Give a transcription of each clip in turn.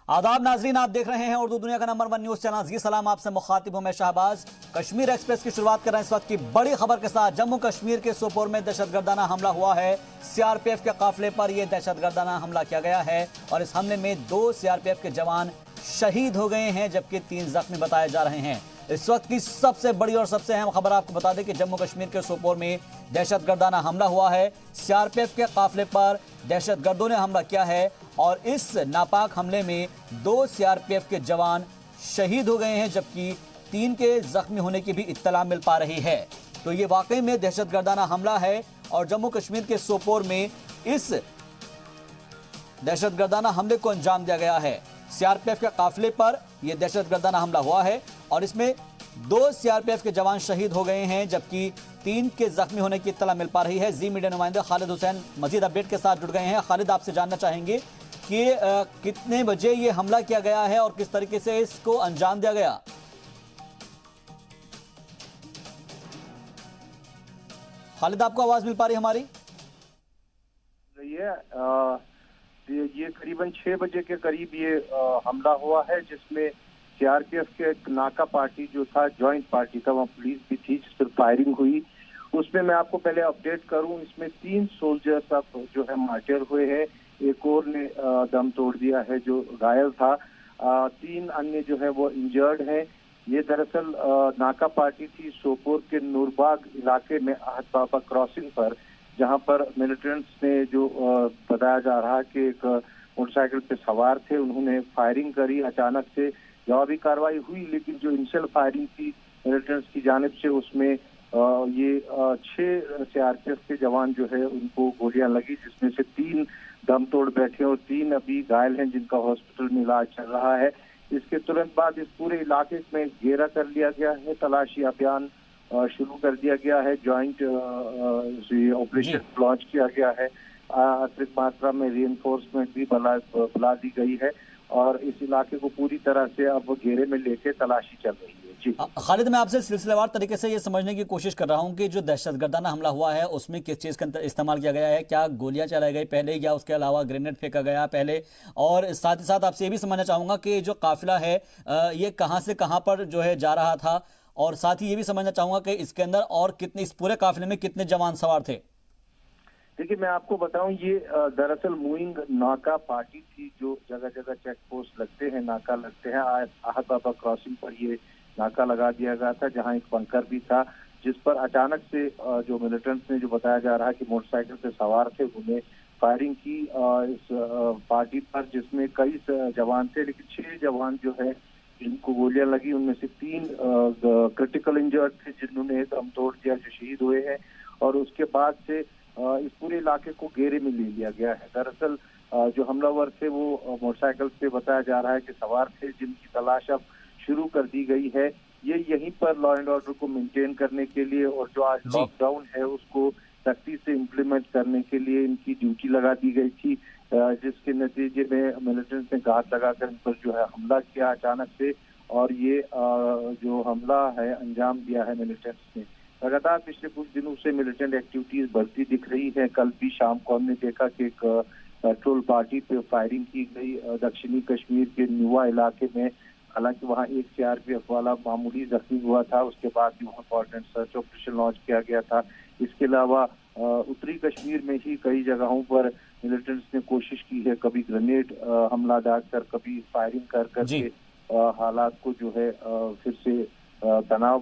आदाब नाजरीन, आप देख रहे हैं उर्दू दुनिया का नंबर 1 न्यूज चैनल जी सलाम। आपसे मुखातिब हूं मैं शहबाज। कश्मीर एक्सप्रेस की शुरुआत कर रहे हैं इस वक्त की बड़ी खबर के साथ। जम्मू कश्मीर के सोपोर में दहशतगर्दाना हमला हुआ है। सीआरपीएफ के काफिले पर यह दहशतगर्दाना हमला किया गया है और इस हमले में 2 सीआरपीएफ के जवान शहीद हो गए हैं जबकि 3 जख्मी बताए जा रहे हैं। इस वक्त की सबसे बड़ी और सबसे अहम खबर आपको बता दें कि जम्मू कश्मीर के सोपोर में दहशतगर्दाना हमला हुआ है। सीआरपीएफ के काफिले पर दहशतगर्दों ने हमला किया है और इस नापाक हमले में 2 सीआरपीएफ के जवान शहीद हो गए हैं जबकि 3 के जख्मी होने की भी इत्तला मिल पा रही है। तो ये वाकई में दहशतगर्दाना हमला है और जम्मू कश्मीर के सोपोर में इस दहशतगर्दाना हमले को अंजाम दिया गया है। सीआरपीएफ के काफिले पर यह दहशतगर्दाना हमला हुआ है और इसमें 2 सीआरपीएफ के जवान शहीद हो गए हैं जबकि 3 के जख्मी होने की इत्तला मिल पा रही है। जी मीडिया नुमाइंदे खालिद हुसैन मजीद अपडेट के साथ जुड़ गए हैं। खालिद, आपसे जानना चाहेंगे कि कितने बजे ये हमला किया गया है और किस तरीके से इसको अंजाम दिया गया। खालिद, आपको आवाज मिल पा रही हमारी? ये करीबन 6 बजे के करीब ये हमला हुआ है जिसमें सीआरपीएफ के एक नाका पार्टी जो था, जॉइंट पार्टी था, वहाँ पुलिस भी थी, जिस पर फायरिंग हुई। उसमें मैं आपको पहले अपडेट करूं, इसमें 3 सोल्जर्स अब जो है मार्टर हुए हैं। एक और ने दम तोड़ दिया है जो घायल था। 3 अन्य जो है वो इंजर्ड हैं। ये दरअसल नाका पार्टी थी सोपोर के नूरबाग इलाके में आहत बाबा क्रॉसिंग पर, जहां पर मिलिटेंट्स ने जो बताया जा रहा है कि एक मोटरसाइकिल पे सवार थे, उन्होंने फायरिंग करी। अचानक से जवाबी कार्रवाई हुई लेकिन जो इनिशियल फायरिंग थी मिलिटेंट्स की जानिब से उसमें ये 6 सीआरपीएफ के जवान जो है उनको गोलियां लगी, जिसमें से 3 दम तोड़ बैठे और 3 अभी घायल हैं जिनका हॉस्पिटल में इलाज चल रहा है। इसके तुरंत बाद इस पूरे इलाके में घेरा कर लिया गया है, तलाशी अभियान शुरू कर दिया गया है, ज्वाइंट ऑपरेशन लॉन्च किया गया है। अतिरिक्त मात्रा में रीइंफोर्समेंट भी बुला दी गई है और इस इलाके को पूरी तरह से अब घेरे में लेके तलाशी चल रही है। जी खालिद, मैं आपसे सिलसिलेवार तरीके से ये समझने की कोशिश कर रहा हूँ कि जो दहशतगर्दाना हमला हुआ है उसमें किस चीज़ का इस्तेमाल किया गया है। क्या गोलियां चलाई गई पहले या उसके अलावा ग्रेनेड फेंका गया पहले? और साथ ही साथ आपसे ये भी समझना चाहूँगा कि जो काफिला है ये कहाँ से कहाँ पर जो है जा रहा था, और साथ ही ये भी समझना चाहूँगा कि इसके अंदर और कितने, इस पूरे काफिले में कितने जवान सवार थे? देखिए, मैं आपको बताऊं, ये दरअसल मूविंग नाका पार्टी थी। जो जगह जगह चेक पोस्ट लगते हैं, नाका लगते हैं, आहत बाबा क्रॉसिंग पर ये नाका लगा दिया गया था जहां एक बंकर भी था, जिस पर अचानक से जो मिलिटेंट्स ने, जो बताया जा रहा है कि मोटरसाइकिल पे सवार थे, उन्हें फायरिंग की इस पार्टी पर, जिसमें कई जवान थे लेकिन 6 जवान जो है जिनको गोलियां लगी उनमें से 3 क्रिटिकल इंजर्ड थे जिन्होंने दम तोड़ दिया, जो शहीद हुए हैं। और उसके बाद से इस पूरे इलाके को घेरे में ले लिया गया है। दरअसल जो हमलावर थे वो मोटरसाइकिल पे बताया जा रहा है कि सवार थे, जिनकी तलाश अब शुरू कर दी गई है। ये यहीं पर लॉ एंड ऑर्डर को मेंटेन करने के लिए और जो आज लॉकडाउन है उसको सख्ती से इम्प्लीमेंट करने के लिए इनकी ड्यूटी लगा दी गई थी, जिसके नतीजे में मिलिटेंट्स ने घात लगाकर इन पर जो है हमला किया अचानक से, और ये जो हमला है अंजाम दिया है मिलिटेंट्स ने। लगातार पिछले कुछ दिनों से मिलिटेंट एक्टिविटीज बढ़ती दिख रही है। कल भी शाम को हमने देखा कि एक पेट्रोल पार्टी पे फायरिंग की गई दक्षिणी कश्मीर के नुआ इलाके में। हालांकि वहां एक सीआरपीएफ वाला मामूली जख्मी हुआ था, उसके बाद भी वहां कोऑर्डिनेट सर्च ऑपरेशन लॉन्च किया गया था। इसके अलावा उत्तरी कश्मीर में ही कई जगहों पर मिलिटेंट्स ने कोशिश की है, कभी ग्रेनेड हमला डालकर, कभी फायरिंग कर करके हालात को जो है फिर से तनाव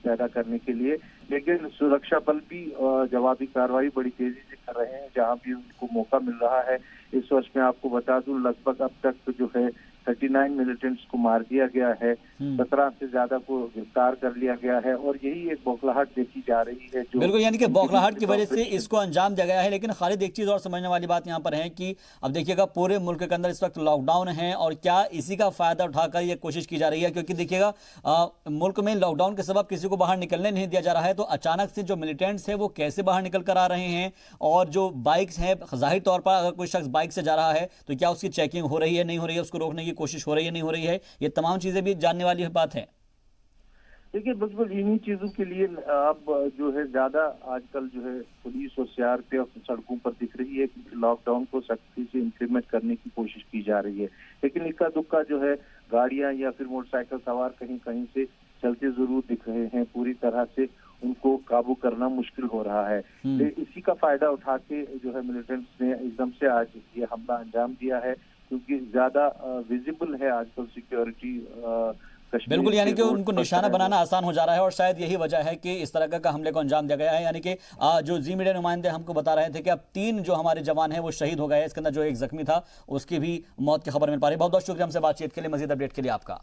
पैदा करने के लिए। लेकिन सुरक्षा बल भी जवाबी कार्रवाई बड़ी तेजी से कर रहे हैं जहां भी उनको मौका मिल रहा है। इस वर्ष में आपको बता दूं, लगभग अब तक जो है 39 मिलिटेंट्स को मार दिया गया है, 17 से ज्यादा को गिरफ्तार कर लिया गया है और यही एक बौखलाहट देखी जा रही है। जो बिल्कुल, यानी कि बौखलाहट की वजह से इसको अंजाम दिया गया है। लेकिन खालिद, एक चीज और समझने वाली बात यहाँ पर है कि अब देखिएगा पूरे मुल्क के अंदर इस वक्त लॉकडाउन है और क्या इसी का फायदा उठाकर ये कोशिश की जा रही है? क्योंकि देखिएगा मुल्क में लॉकडाउन के सबब किसी को बाहर निकलने नहीं दिया जा रहा है, तो अचानक से जो मिलिटेंट्स है वो कैसे बाहर निकल कर आ रहे हैं? और जो बाइक्स हैं, जाहिर तौर पर अगर कोई शख्स बाइक से जा रहा है तो क्या उसकी चेकिंग हो रही है, नहीं हो रही है, उसको रोकने की कोशिश हो रही है, नहीं हो रही है? ये तमाम चीजें भी जानने वाली बात है। देखिए बिल्कुल इन्हीं चीजों के लिए अब जो है ज्यादा आजकल जो है पुलिस और सीआरपीएफ सड़कों पर दिख रही है, क्योंकि लॉकडाउन को सख्ती से इम्प्लीमेंट करने की कोशिश की जा रही है। लेकिन इक्का दुक्का जो है गाड़ियां या फिर मोटरसाइकिल सवार कहीं कहीं से चलते जरूर दिख रहे हैं, पूरी तरह से उनको काबू करना मुश्किल हो रहा है। इसी का फायदा उठा के जो है मिलिटेंट्स ने एकदम से आज ये हमला अंजाम दिया है, क्योंकि ज्यादा विजिबल है आजकल सिक्योरिटी बिल्कुल, यानी कि उनको निशाना बनाना आसान हो जा रहा है और शायद यही वजह है कि इस तरह का हमले को अंजाम दिया गया है। यानी कि जो जी मीडिया नुमाइंदे हमको बता रहे थे कि अब 3 जो हमारे जवान हैं वो शहीद हो गए, इसके अंदर जो एक जख्मी था उसकी भी मौत की खबर मिल पा रही है। बहुत बहुत शुक्रिया हमसे बातचीत के लिए, मजीद अपडेट के लिए आपका।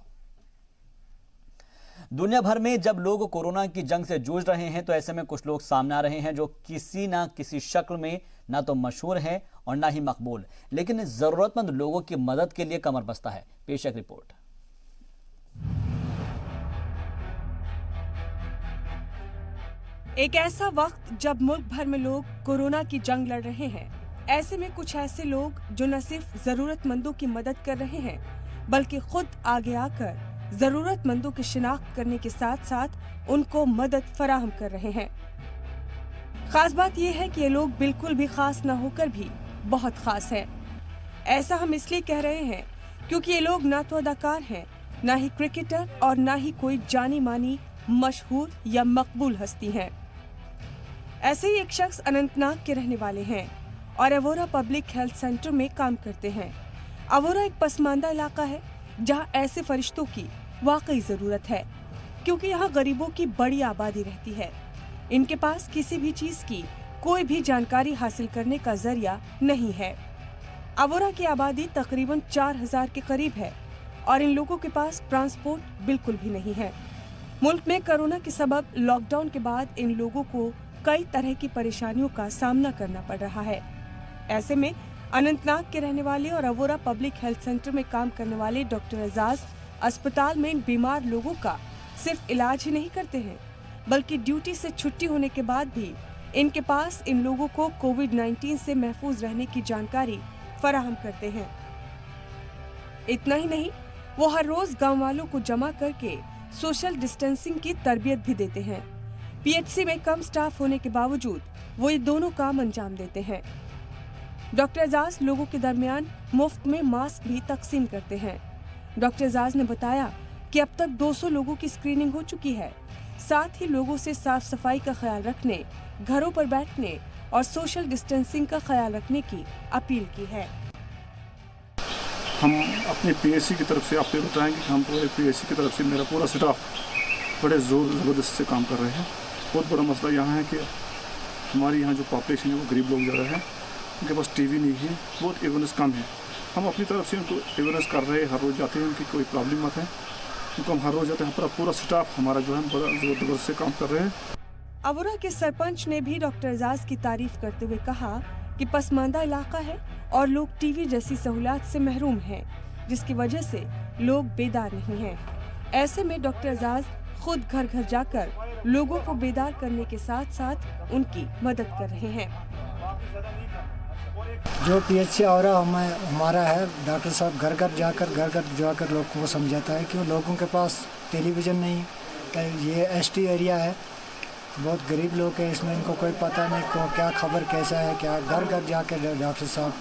दुनिया भर में जब लोग कोरोना की जंग से जूझ रहे हैं तो ऐसे में कुछ लोग सामने आ रहे हैं जो किसी ना किसी शक्ल में ना तो मशहूर हैं और ना ही मकबूल, लेकिन जरूरतमंद लोगों की मदद के लिए कमर बस्ता है। पेश एक रिपोर्ट। एक ऐसा वक्त जब मुल्क भर में लोग कोरोना की जंग लड़ रहे हैं, ऐसे में कुछ ऐसे लोग जो न सिर्फ जरूरतमंदों की मदद कर रहे हैं बल्कि खुद आगे आकर जरूरतमंदों की शिनाख्त करने के साथ साथ उनको मदद फराहम कर रहे हैं। खास बात यह है कि ये लोग बिल्कुल भी खास न होकर भी बहुत खास हैं। ऐसा हम इसलिए कह रहे हैं क्योंकि ये लोग ना तो अदाकार हैं, ना ही क्रिकेटर और ना ही कोई जानी मानी मशहूर या मकबूल हस्ती हैं। ऐसे ही एक शख्स अनंतनाग के रहने वाले हैं और अवोरा पब्लिक हेल्थ सेंटर में काम करते हैं। अवोरा एक पसमानदा इलाका है जहां ऐसे फरिश्तों की वाकई जरूरत है, क्योंकि यहाँ गरीबों की बड़ी आबादी रहती है। इनके पास किसी भी चीज की कोई भी जानकारी हासिल करने का जरिया नहीं है। अवोरा की आबादी तकरीबन 4000 के करीब है और इन लोगों के पास ट्रांसपोर्ट बिल्कुल भी नहीं है। मुल्क में कोरोना के सबब लॉकडाउन के बाद इन लोगों को कई तरह की परेशानियों का सामना करना पड़ रहा है। ऐसे में अनंतनाग के रहने वाले और अवोरा पब्लिक हेल्थ सेंटर में काम करने वाले डॉक्टर एजाज अस्पताल में इन बीमार लोगों का सिर्फ इलाज ही नहीं करते हैं, बल्कि ड्यूटी से छुट्टी होने के बाद भी इनके पास इन लोगों को कोविड-19 से महफूज रहने की जानकारी फराहम करते हैं। इतना ही नहीं, वो हर रोज गांव वालों को जमा करके सोशल डिस्टेंसिंग की तरबियत भी देते हैं। पीएचसी में कम स्टाफ होने के बावजूद वो ये दोनों काम अंजाम देते हैं। डॉक्टर एजाज लोगों के दरमियान मुफ्त में मास्क भी तकसीम करते हैं। डॉक्टर एजाज ने बताया कि अब तक 200 लोगों की स्क्रीनिंग हो चुकी है। साथ ही लोगों से साफ सफाई का ख्याल रखने, घरों पर बैठने और सोशल डिस्टेंसिंग का ख्याल रखने की अपील की है। हम अपने पीएचसी की तरफ से आपको बताएं कि हम पूरे पीएचसी की तरफ से मेरा पूरा स्टाफ बड़े ज़ोर ज़बरदस्त से काम कर रहे हैं। बहुत बड़ा मसला यहाँ है कि हमारे यहाँ जो पॉपुलेशन है वो गरीब लोग ज़्यादा है, उनके पास टीवी नहीं है, बहुत अवेयरनेस कम है। हम अपनी तरफ से उनको अवेयरनेस कर रहे हैं, हर रोज़ जाते हैं, उनकी कोई प्रॉब्लम मत है, उनको हम हर रोज़ जाते हैं। पूरा स्टाफ हमारा जो है बड़ा ज़ोर ज़बरदस्त से काम कर रहे हैं। अवोरा के सरपंच ने भी डॉक्टर एजाज की तारीफ करते हुए कहा कि पसमानदा इलाका है और लोग टीवी जैसी सहूलियत से महरूम हैं, जिसकी वजह से लोग बेदार नहीं हैं। ऐसे में डॉक्टर एजाज खुद घर घर जाकर लोगों को बेदार करने के साथ साथ उनकी मदद कर रहे हैं। जो पीएचसी अवोरा हमारा है, डॉक्टर साहब घर घर जाकर लोगों को समझाता है कि वो लोगों के पास टेलीविज़न नहीं, ये एसटी एरिया है, बहुत गरीब लोग हैं, इसमें इनको कोई पता नहीं को क्या खबर कैसा है, क्या घर घर जाकर डॉक्टर साहब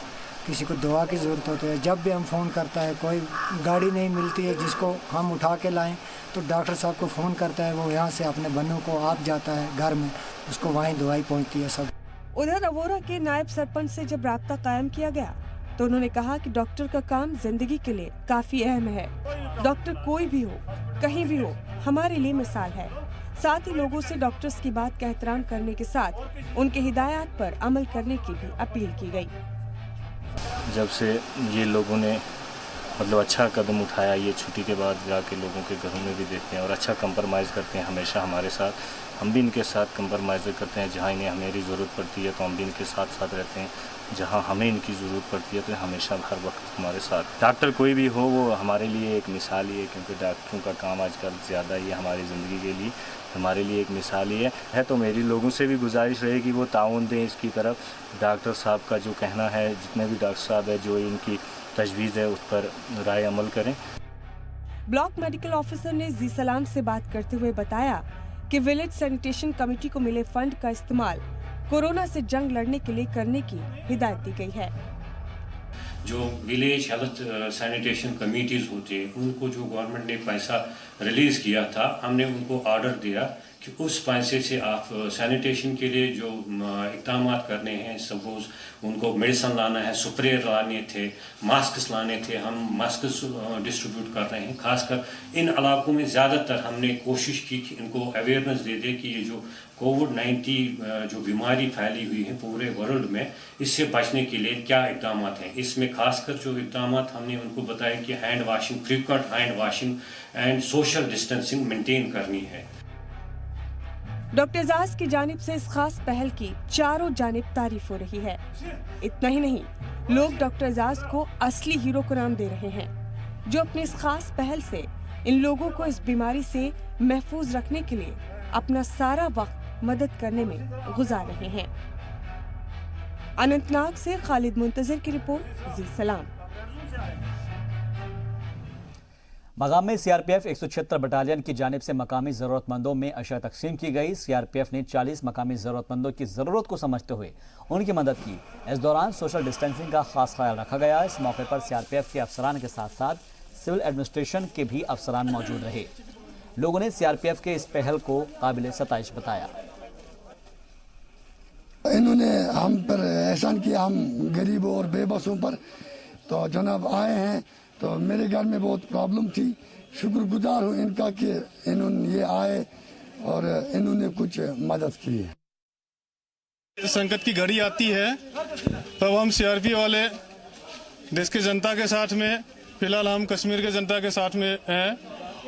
किसी को दवा की ज़रूरत होती है। जब भी हम फ़ोन करता है, कोई गाड़ी नहीं मिलती है जिसको हम उठा के लाएं, तो डॉक्टर साहब को फ़ोन करता है, वो यहाँ से अपने बन्नों को आप जाता है घर में, उसको वहीं दवाई पहुँचती है सब। उधर अवोरा के नायब सरपंच से जब राब्ता कायम किया गया तो उन्होंने कहा कि डॉक्टर का काम जिंदगी के लिए काफी अहम है। डॉक्टर कोई भी हो, कहीं भी हो, हमारे लिए मिसाल है। साथ ही लोगों से डॉक्टर्स की बात का एहतराम करने के साथ उनके हिदायत पर अमल करने की भी अपील की गई। जब से ये लोगों ने अच्छा कदम उठाया, ये छुट्टी के बाद जाके लोगों के घरों में भी देखते हैं और अच्छा कंप्रोमाइज़ करते हैं हमेशा हमारे साथ। हम भी इनके साथ कंप्रोमाइज़ करते हैं, जहाँ इन्हें हमारी ज़रूरत पड़ती है तो हम भी इनके साथ साथ रहते हैं, जहाँ हमें इनकी ज़रूरत पड़ती है तो हमेशा हर वक्त हमारे साथ। डॉक्टर कोई भी हो वो हमारे लिए एक मिसाल ही है, क्योंकि डॉक्टरों का काम आजकल ज़्यादा ही है हमारी ज़िंदगी के लिए, हमारे लिए एक मिसाल ही है। तो मेरी लोगों से भी गुजारिश रहेगी वो ताउन दें इसकी तरफ। डॉक्टर साहब का जो कहना है, जितने भी डॉक्टर साहब है जो इनकी तजवीज़ है उस पर राय अमल करें। ब्लॉक मेडिकल ऑफिसर ने जी सलाम से बात करते हुए बताया कि विलेज सैनिटेशन कमेटी को मिले फंड का इस्तेमाल कोरोना से जंग लड़ने के लिए करने की हिदायत दी गई है। जो विलेज हेल्थ सैनिटेशन कमेटीज़ होते हैं उनको जो गवर्नमेंट ने पैसा रिलीज़ किया था, हमने उनको ऑर्डर दिया कि उस पैसे से आप सैनिटेशन के लिए जो इक़दाम करने हैं, सपोज उनको मेडिसिन लाना है, स्प्रे लाने थे, मास्क लाने थे, हम मास्क डिस्ट्रीब्यूट कर रहे हैं। खासकर इन इलाकों में ज़्यादातर हमने कोशिश की कि इनको अवेयरनेस दे दे कि ये जो कोविड-19 जो बीमारी फैली हुई है पूरे वर्ल्ड में, इससे बचने के लिए क्या इक़दाम हैं। इसमें खासकर जो इक़दाम हमने उनको बताया कि hand washing, frequent hand washing and social distancing maintain करनी है। डॉक्टर एजाज की जानिब से इस खास पहल की चारों जानिब तारीफ हो रही है। इतना ही नहीं, लोग डॉक्टर एजाज को असली हीरो करार दे रहे हैं, जो अपनी इस खास पहल से इन लोगों को इस बीमारी से महफूज रखने के लिए अपना सारा वक्त मदद करने में गुजार रहे हैं। अनंतनाग से खालिद मुंतजिर की रिपोर्ट, जी सलाम। मकाम में सीआरपीएफ 176 बटालियन की जानिब से मकामी ज़रूरतमंदों में अशिया तकसीम की गई। सीआरपीएफ ने 40 मकामी ज़रूरतमंदों की ज़रूरत को समझते हुए उनकी मदद की। इस दौरान सोशल डिस्टेंसिंग का खास ख्याल रखा गया। इस मौके पर सीआरपीएफ के अफसरान के साथ साथ सिविल एडमिनिस्ट्रेशन के भी अफसरान मौजूद रहे। लोगों ने सीआरपीएफ के इस पहल को काबिल सताइश बताया। इन्होंने हम पर एहसान किया, हम गरीबों और बेबसों पर। तो जनाब आए हैं तो मेरे घर में बहुत प्रॉब्लम थी। शुक्रगुजार हूँ इनका कि इन्होंने ये आए और इन्होंने कुछ मदद की है। संकट की घड़ी आती है तब हम सीआरपी वाले देश की जनता के साथ में, फिलहाल हम कश्मीर के जनता के साथ में हैं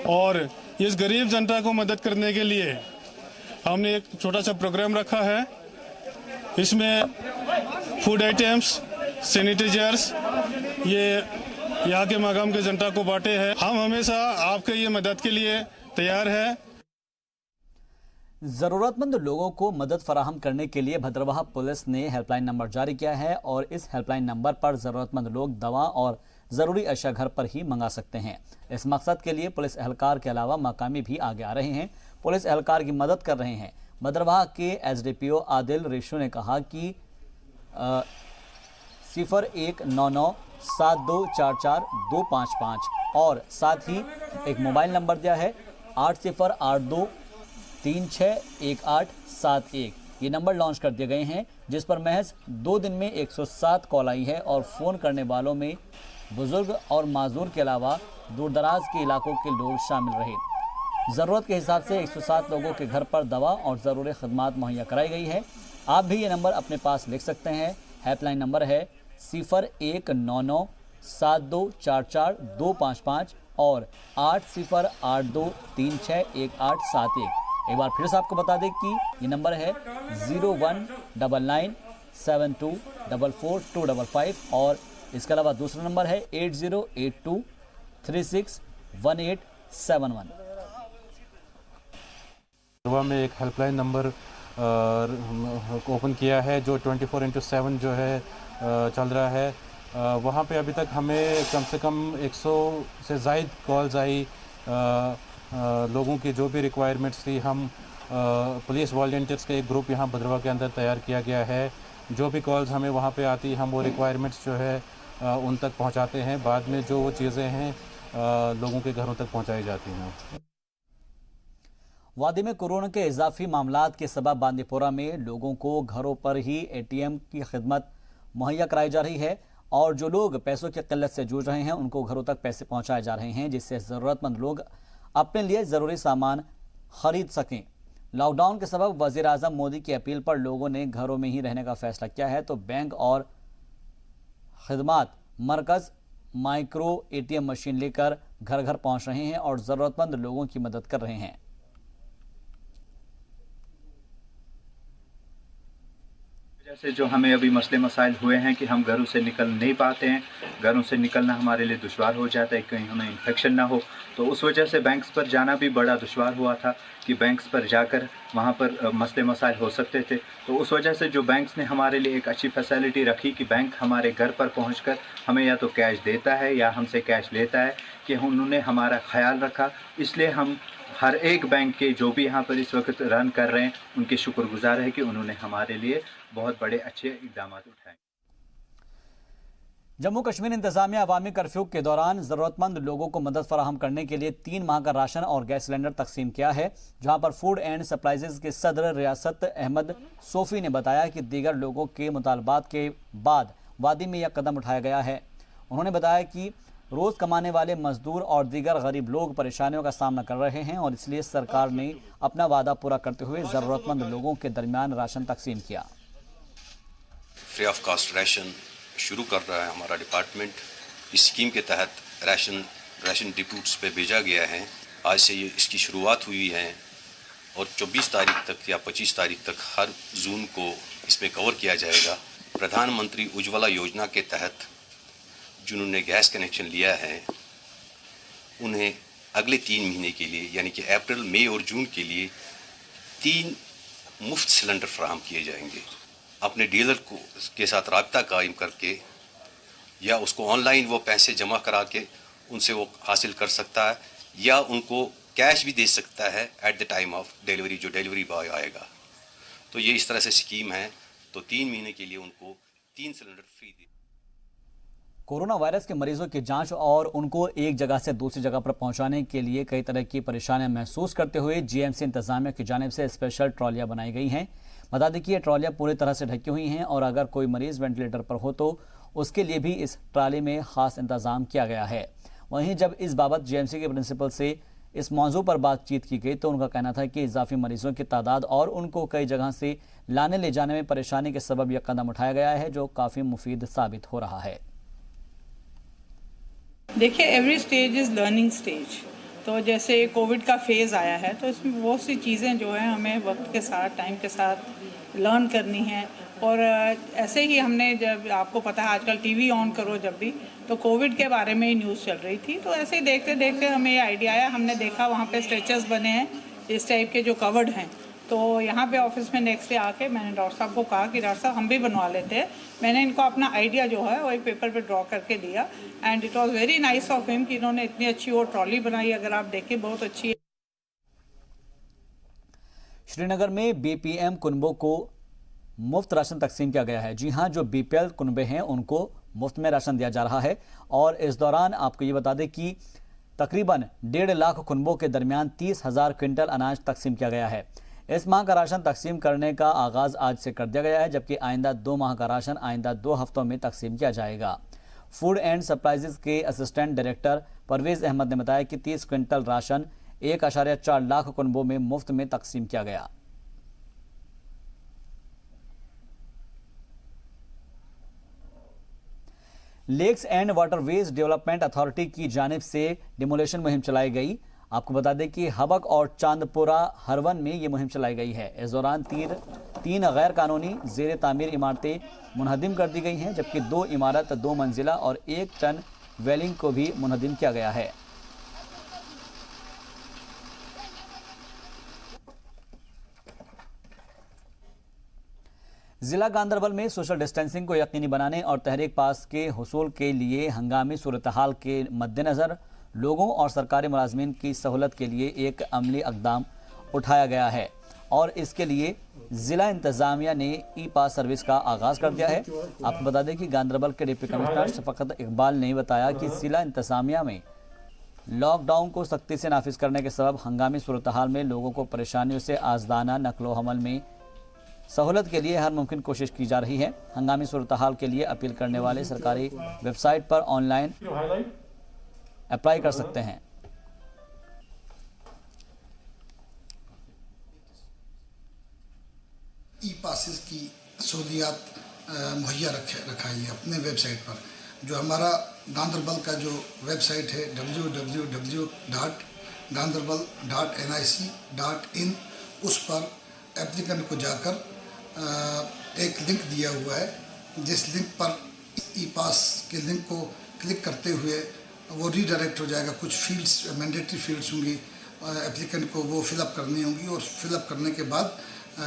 और इस गरीब जनता को मदद करने के लिए हमने एक छोटा सा प्रोग्राम रखा है। इसमें फूड आइटम्स, सैनिटाइजर्स ये यहाँ के मकाम के जनता को बांटे हैं। हम हमेशा आपके ये मदद के लिए तैयार हैं। ज़रूरतमंद लोगों को मदद फराहम करने के लिए भद्रवाह पुलिस ने हेल्पलाइन नंबर जारी किया है और इस हेल्पलाइन नंबर पर ज़रूरतमंद लोग दवा और ज़रूरी अशिया घर पर ही मंगा सकते हैं। इस मकसद के लिए पुलिस एहलकार के अलावा मकामी भी आगे आ रहे हैं, पुलिस एहलकार की मदद कर रहे हैं। भद्रवाह के एसडीपीओ आदिल रेशू ने कहा कि 01997244 और साथ ही एक मोबाइल नंबर दिया है 8082361871। ये नंबर लॉन्च कर दिए गए हैं, जिस पर महज 2 दिन में 107 कॉल आई है और फ़ोन करने वालों में बुजुर्ग और माजूर के अलावा दूरदराज के इलाकों के लोग शामिल रहे। ज़रूरत के हिसाब से 107 लोगों के घर पर दवा और ज़रूरी खदमात मुहैया कराई गई है। आप भी ये नंबर अपने पास लिख सकते हैं। हेल्पलाइन नंबर है 01997244 और 8082361871। एक बार फिर से आपको बता दें कि ये नंबर है 019972442255 और इसके अलावा दूसरा नंबर है 8082361871। में एक हेल्पलाइन नंबर ओपन किया है जो 24/7 जो है चल रहा है। वहाँ पे अभी तक हमें कम से कम 100 से ज़ायद कॉल्स आई। लोगों की जो भी रिक्वायरमेंट्स थी, हम पुलिस वॉलंटियर्स का एक ग्रुप यहाँ भद्रवाह के अंदर तैयार किया गया है। जो भी कॉल्स हमें वहाँ पे आती, हम वो रिक्वायरमेंट्स जो है उन तक पहुँचाते हैं। बाद में जो वो चीज़ें हैं लोगों के घरों तक पहुँचाई जाती हैं। वादी में कोरोना के इजाफी मामलात के सबब बांदीपोरा में लोगों को घरों पर ही एटीएम की खिदमत मुहैया कराई जा रही है और जो लोग पैसों की किल्लत से जूझ रहे हैं उनको घरों तक पैसे पहुंचाए जा रहे हैं, जिससे ज़रूरतमंद लोग अपने लिए ज़रूरी सामान खरीद सकें। लॉकडाउन के सबब वज़ीर आज़म मोदी की अपील पर लोगों ने घरों में ही रहने का फैसला किया है, तो बैंक और खिदमात मरकज़ माइक्रो एटीएम मशीन लेकर घर घर पहुंच रहे हैं और ज़रूरतमंद लोगों की मदद कर रहे हैं। जैसे जो हमें अभी मसले मसाइल हुए हैं कि हम घरों से निकल नहीं पाते हैं, घरों से निकलना हमारे लिए दुश्वार हो जाता है, कहीं हमें इन्फेक्शन ना हो, तो उस वजह से बैंक्स पर जाना भी बड़ा दुश्वार हुआ था। कि बैंक्स पर जाकर वहाँ पर मसले मसाइल हो सकते थे। तो उस वजह से जो बैंक्स ने हमारे लिए एक अच्छी फैसिलिटी रखी कि बैंक हमारे घर पर पहुंचकर हमें या तो कैश देता है या हमसे कैश लेता है, कि उन्होंने हमारा ख्याल रखा। इसलिए हम हर एक बैंक के जो भी यहाँ पर इस वक्त रन कर रहे हैं उनके शुक्रगुजार है कि उन्होंने हमारे लिए बहुत बड़े अच्छे इक़दाम उठाए। जम्मू कश्मीर इंतजामिया अवामी कर्फ्यू के दौरान जरूरतमंद लोगों को मदद फराहम करने के लिए 3 माह का राशन और गैस सिलेंडर तकसीम किया है, जहां पर फूड एंड सप्लाइजेज के सदर रियासत अहमद सोफी ने बताया कि दीगर लोगों के मुतालबात के बाद वादी में यह कदम उठाया गया है। उन्होंने बताया कि रोज कमाने वाले मजदूर और दीगर गरीब लोग परेशानियों का सामना कर रहे हैं और इसलिए सरकार ने अपना वादा पूरा करते हुए जरूरतमंद लोगों के दरमियान राशन तकसीम किया। फ्री ऑफ कॉस्ट राशन शुरू कर रहा है हमारा डिपार्टमेंट। इस स्कीम के तहत राशन डिपोट्स पे भेजा गया है। आज से ये इसकी शुरुआत हुई है और 24 तारीख तक या 25 तारीख तक हर जून को इसमें कवर किया जाएगा। प्रधानमंत्री उज्ज्वला योजना के तहत जिन्होंने गैस कनेक्शन लिया है उन्हें अगले 3 महीने के लिए यानी कि अप्रैल, मई और जून के लिए 3 मुफ्त सिलेंडर फराहम किए जाएंगे। अपने डीलर के साथ राब्ता कायम करके या उसको ऑनलाइन वो पैसे जमा करा के उनसे वो हासिल कर सकता है या उनको कैश भी दे सकता है at the time of delivery, जो डिलीवरी बॉय आएगा। तो ये इस तरह से स्कीम है। तो 3 महीने के लिए उनको 3 सिलेंडर फ्री दे। कोरोना वायरस के मरीजों की जांच और उनको एक जगह से दूसरी जगह पर पहुंचाने के लिए कई तरह की परेशानियां महसूस करते हुए जीएमसी इंतजामिया की जानिब से स्पेशल ट्रॉलियां बनाई गई हैं। बता दें कि ये ट्रॉलियां पूरी तरह से ढकी हुई हैं और अगर कोई मरीज वेंटिलेटर पर हो तो उसके लिए भी इस ट्राली में खास इंतजाम किया गया है। वहीं जब इस बाबत जीएमसी के प्रिंसिपल से इस मौजू पर बातचीत की गई तो उनका कहना था कि इजाफी मरीजों की तादाद और उनको कई जगह से लाने ले जाने में परेशानी के सबब यह कदम उठाया गया है, जो काफ़ी मुफीद साबित हो रहा है। देखिए, every stage is learning stage. तो जैसे कोविड का फेज़ आया है तो इसमें बहुत सी चीज़ें जो है हमें वक्त के साथ, टाइम के साथ लर्न करनी है। और ऐसे ही हमने, जब आपको पता है आजकल टीवी ऑन करो जब भी, तो कोविड के बारे में ही न्यूज़ चल रही थी। तो ऐसे ही देखते देखते हमें ये आइडिया आया। हमने देखा वहाँ पे स्ट्रेचर्स बने हैं इस टाइप के जो कवर्ड हैं। तो यहाँ पे ऑफिस में नेक्स्ट डे आके मैंने डॉक्टर साहब को कहा कि डॉक्टर साहब हम भी बनवा लेते हैं। मैंने इनको अपना आइडिया जो है वो एक पेपर पे ड्रॉ करके दिया and it was very nice of him कि इन्होंने इतनी अच्छी वो ट्रॉली बनाई। अगर आप देखें बहुत अच्छी है। श्रीनगर में बीपीएम कुनबों को मुफ्त राशन तकसीम किया गया है। जी हां, जो बीपीएल कुनबे हैं उनको मुफ्त में राशन दिया जा रहा है और इस दौरान आपको ये बता दें कि तकरीबन 1.5 लाख कुनबों के दरमियान 30,000 क्विंटल अनाज तकसीम किया गया है। इस माह का राशन तकसीम करने का आगाज आज से कर दिया गया है, जबकि आइंदा 2 माह का राशन आइंदा 2 हफ्तों में तकसीम किया जाएगा। फूड एंड सप्लाइजेज के असिस्टेंट डायरेक्टर परवेज अहमद ने बताया कि 30 क्विंटल राशन 1.4 लाख कुनबों में मुफ्त में तकसीम किया गया। Lakes and waterways development authority की जानिब से डिमोलेशन मुहिम चलाई गई। आपको बता दें कि हबक और चांदपुरा हरवन में ये मुहिम चलाई गई है। इस दौरान 3 गैर कानूनी जेर तामीर इमारतें मुनहदिम कर दी गई हैं, जबकि 2 इमारत 2 मंजिला और 1 टन वेलिंग को भी मुनहदिम किया गया है। जिला गांदरबल में सोशल डिस्टेंसिंग को यकीनी बनाने और तहरीक पास के हुसूल के लिए हंगामी सूरत हाल के मद्देनज़र लोगों और सरकारी मुलाजमीन की सहूलत के लिए एक अमली इक़दाम उठाया गया है और इसके लिए ज़िला इंतज़ामिया ने ई पास सर्विस का आगाज़ कर दिया है। आपको बता दें कि गांदरबल के डिप्टी कमिश्नर शफकत इकबाल ने बताया कि ज़िला इंतज़ामिया में लॉकडाउन को सख्ती से नाफिज करने के सबब हंगामी सूरत हाल में लोगों को परेशानियों से आज़दाना नकलो हमल में सहूलत के लिए हर मुमकिन कोशिश की जा रही है। हंगामी सूरत हाल के लिए अपील करने वाले सरकारी वेबसाइट पर ऑनलाइन अप्लाई कर सकते हैं। ई पासेस की सहूलियात मुहैया रखाई है अपने वेबसाइट पर। जो हमारा गांदरबल का जो वेबसाइट है www.ganderbal.nic.in, उस पर एप्लीकेंट को जाकर एक लिंक दिया हुआ है, जिस लिंक पर ई पास के लिंक को क्लिक करते हुए वो रीडायरेक्ट हो जाएगा। कुछ फील्ड्स, मैंडेटरी फील्ड्स होंगी एप्लीकेंट को वो फिलअप करनी होंगी और फिलअप करने के बाद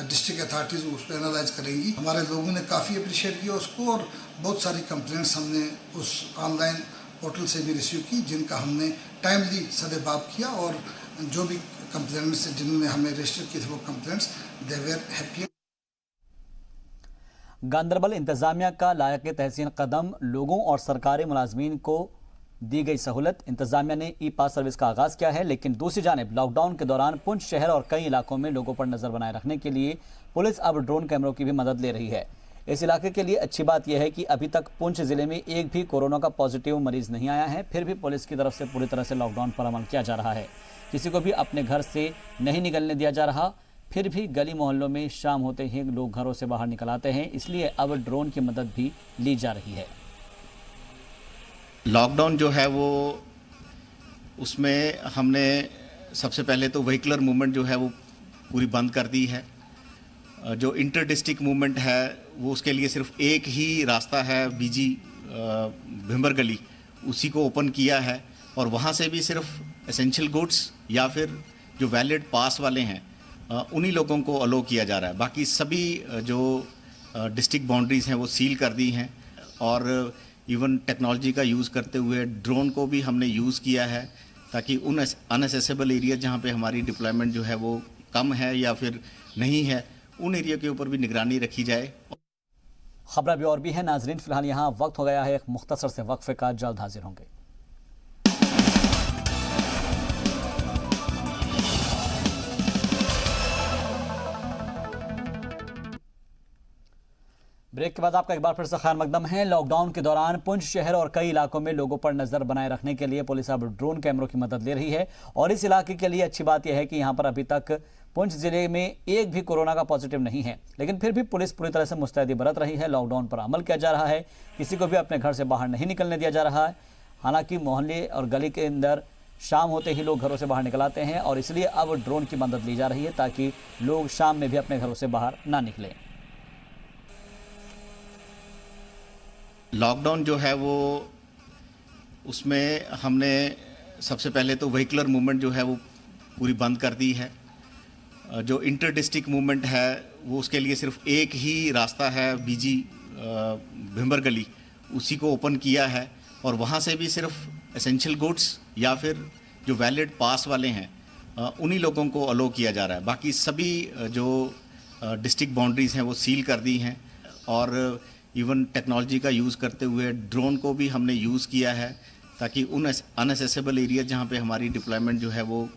डिस्ट्रिक्ट अथॉरिटीज़ उस पर एनालाइज करेंगी। हमारे लोगों ने काफ़ी अप्रिशिएट किया उसको और बहुत सारी कंप्लेंट्स हमने उस ऑनलाइन पोर्टल से भी रिसीव की, जिनका हमने टाइमली सदेबाब किया और जो भी कंप्लेंट्स जिन्होंने हमें रजिस्टर किए थे वो complaints they were happy. Ganderbal इंतजामिया का लायक तहसीन कदम, लोगों और सरकारी मुलाजमीन को दी गई सहूलत। इंतजामिया ने ई पास सर्विस का आगाज किया है, लेकिन दूसरी जानिब लॉकडाउन के दौरान पुंछ शहर और कई इलाकों में लोगों पर नजर बनाए रखने के लिए पुलिस अब ड्रोन कैमरों की भी मदद ले रही है। इस इलाके के लिए अच्छी बात यह है कि अभी तक पुंछ जिले में एक भी कोरोना का पॉजिटिव मरीज नहीं आया है। फिर भी पुलिस की तरफ से पूरी तरह से लॉकडाउन पर अमल किया जा रहा है। किसी को भी अपने घर से नहीं निकलने दिया जा रहा। फिर भी गली मोहल्लों में शाम होते ही लोग घरों से बाहर निकल आते हैं, इसलिए अब ड्रोन की मदद भी ली जा रही है। लॉकडाउन जो है वो उसमें हमने सबसे पहले तो व्हीकलर मूवमेंट जो है वो पूरी बंद कर दी है। जो इंटर डिस्ट्रिक्ट मूवमेंट है वो उसके लिए सिर्फ एक ही रास्ता है, बीजी भिम्बर गली, उसी को ओपन किया है और वहाँ से भी सिर्फ एसेंशियल गुड्स या फिर जो वैलिड पास वाले हैं उन्हीं लोगों को अलो किया जा रहा है। बाकी सभी जो डिस्ट्रिक्ट बाउंड्रीज़ हैं वो सील कर दी हैं और इवन टेक्नोलॉजी का यूज़ करते हुए ड्रोन को भी हमने यूज़ किया है ताकि उन अनएसेसेबल एरिया जहाँ पे हमारी डिप्लॉयमेंट जो है वो कम है या फिर नहीं है, उन एरिया के ऊपर भी निगरानी रखी जाए। खबर भी और भी है नाजरीन, फिलहाल यहाँ वक्त हो गया है एक मुख्तसर से वक्फे का, जल्द हाजिर होंगे। ब्रेक के बाद आपका एक बार फिर से खैर मकदम है। लॉकडाउन के दौरान पुंछ शहर और कई इलाकों में लोगों पर नजर बनाए रखने के लिए पुलिस अब ड्रोन कैमरों की मदद ले रही है और इस इलाके के लिए अच्छी बात यह है कि यहां पर अभी तक पुंछ जिले में एक भी कोरोना का पॉजिटिव नहीं है, लेकिन फिर भी पुलिस पूरी तरह से मुस्तैदी बरत रही है। लॉकडाउन पर अमल किया जा रहा है, किसी को भी अपने घर से बाहर नहीं निकलने दिया जा रहा है। हालांकि मोहल्ले और गली के अंदर शाम होते ही लोग घरों से बाहर निकल आते हैं और इसलिए अब ड्रोन की मदद ली जा रही है ताकि लोग शाम में भी अपने घरों से बाहर ना निकलें। लॉकडाउन जो है वो उसमें हमने सबसे पहले तो व्हीकलर मूवमेंट जो है वो पूरी बंद कर दी है। जो इंटर डिस्ट्रिक्ट मूवमेंट है वो उसके लिए सिर्फ एक ही रास्ता है, बीजी भिम्बर गली, उसी को ओपन किया है और वहाँ से भी सिर्फ एसेंशियल गुड्स या फिर जो वैलिड पास वाले हैं उन्हीं लोगों को अलो किया जा रहा है। बाकी सभी जो डिस्ट्रिक्ट बाउंड्रीज़ हैं वो सील कर दी हैं और इवन टेक्नोलॉजी का यूज़ करते हुए ड्रोन को भी हमने यूज़ किया है ताकि उन अनएसेसेबल एरिया जहाँ पे हमारी डिप्लॉयमेंट जो है वो